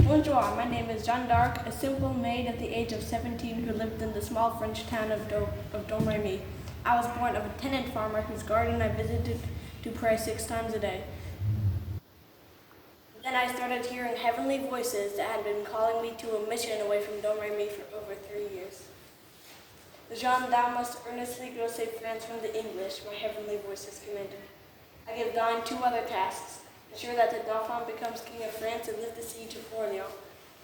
Bonjour, my name is Jeanne, a simple maid at the age of 17 who lived in the small French town of Domremy. I was born of a tenant farmer whose garden I visited to pray 6 times a day. Then I started hearing heavenly voices that had been calling me to a mission away from Domremy for over 3 years. Jeanne, thou must earnestly go save France from the English, my heavenly voices commanded. I gave Jeanne 2 other tasks. Ensure that the Dauphin becomes king of France and lift the siege of Orleans.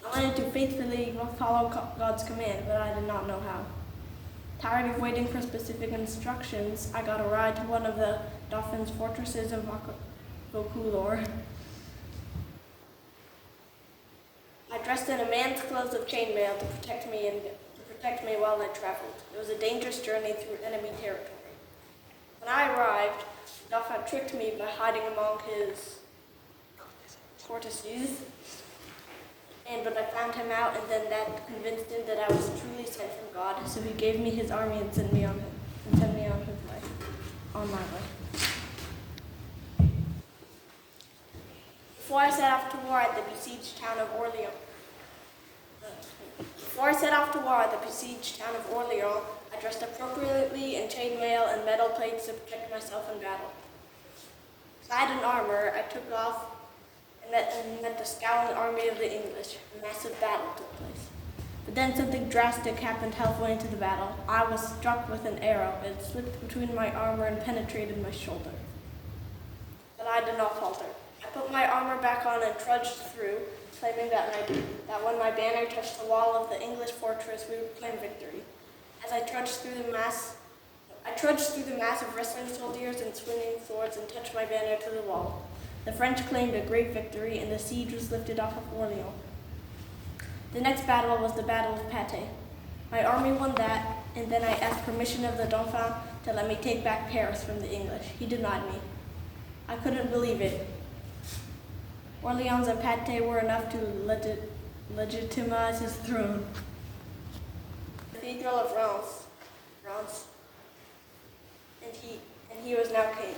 I wanted to faithfully follow God's command, but I did not know how. Tired of waiting for specific instructions, I got a ride to one of the Dauphin's fortresses of Vaucouleurs. I dressed in a man's clothes of chainmail to protect me while I traveled. It was a dangerous journey through enemy territory. When I arrived, the Dauphin tricked me by hiding among his courtesies, but I found him out, and then that convinced him that I was truly sent from God. So he gave me his army and sent me on his way, on my way. Before I set off to war at the besieged town of Orleans, I dressed appropriately in chainmail and metal plates to protect myself in battle. Clad in armor, I took off and met the scowling army of the English. A massive battle took place. But then something drastic happened halfway into the battle. I was struck with an arrow. It slipped between my armor and penetrated my shoulder. But I did not falter. I put my armor back on and trudged through, claiming that when my banner touched the wall of the English fortress, we would claim victory. As I trudged through the mass of wrestling soldiers and swinging swords and touched my banner to the wall. The French claimed a great victory, and the siege was lifted off of Orleans. The next battle was the Battle of Patay. My army won that, and then I asked permission of the Dauphin to let me take back Paris from the English. He denied me. I couldn't believe it. Orleans and Patay were enough to legitimize his throne. The Cathedral of Reims, and he was now king.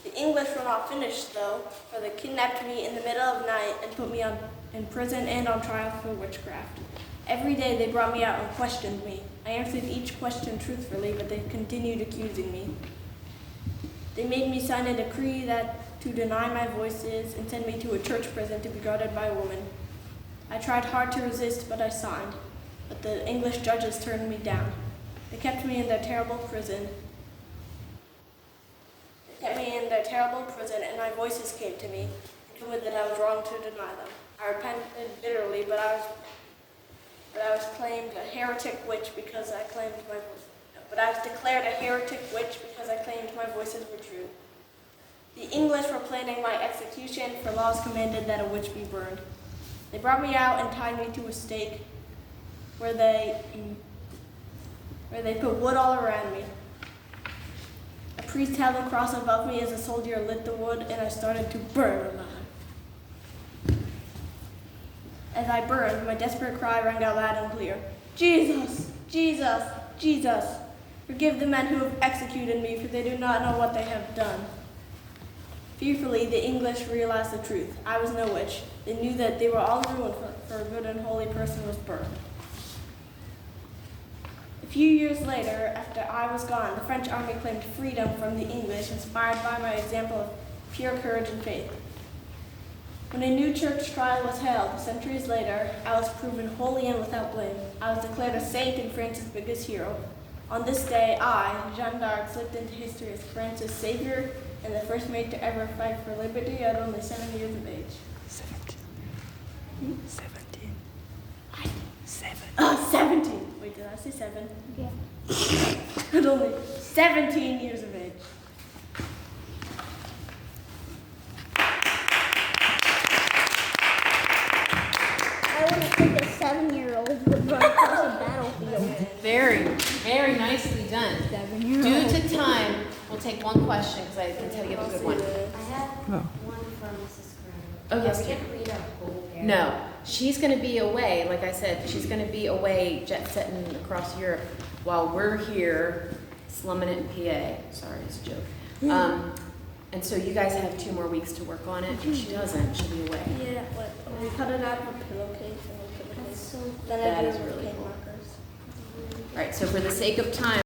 The English were not finished, though, for they kidnapped me in the middle of the night and put me in prison and on trial for witchcraft. Every day they brought me out and questioned me. I answered each question truthfully, but they continued accusing me. They made me sign a decree to deny my voices and send me to a church prison to be guarded by a woman. I tried hard to resist, but I signed. But the English judges turned me down. They kept me in their terrible prison. And my voices came to me and told me that I was wrong to deny them. I repented bitterly, but I was claimed a heretic witch because I claimed my voice. But I was declared a heretic witch because I claimed my voices were true. The English were planning my execution, for laws commanded that a witch be burned. They brought me out and tied me to a stake, where they put wood all around me. A priest held a cross above me as a soldier lit the wood, and I started to burn alive. As I burned, my desperate cry rang out loud and clear. Jesus! Jesus! Jesus! Forgive the men who have executed me, for they do not know what they have done. Fearfully, the English realized the truth. I was no witch. They knew that they were all ruined, for a good and holy person was burned. A few years later, after I was gone, the French army claimed freedom from the English, inspired by my example of pure courage and faith. When a new church trial was held, centuries later, I was proven holy and without blame. I was declared a saint and France's biggest hero. On this day, I, Jeanne d'Arc, slipped into history as France's savior and the first maid to ever fight for liberty at only 7 years of age. 17. 17. 17. Wait, did I say 7? Yeah. At only 17 years of age. I wouldn't think a 7-year-old would run across a battlefield. Very, very nicely done. 7-year-old. Due to time, we'll take one question because I can tell you have a good one. I have one from Mrs. Kern. Oh, yes, We dear. can't read our whole paragraph. No, she's going to be away. Like I said, she's going to be away jet setting across Europe while we're here slumming it in PA. Sorry, it's a joke. And so you guys have 2 more weeks to work on it. If she doesn't, she'll be away. Yeah, but we cut it out of a pillowcase and we put it in. That's so Then I That do is it with really paint cool. markers. All right, so for the sake of time,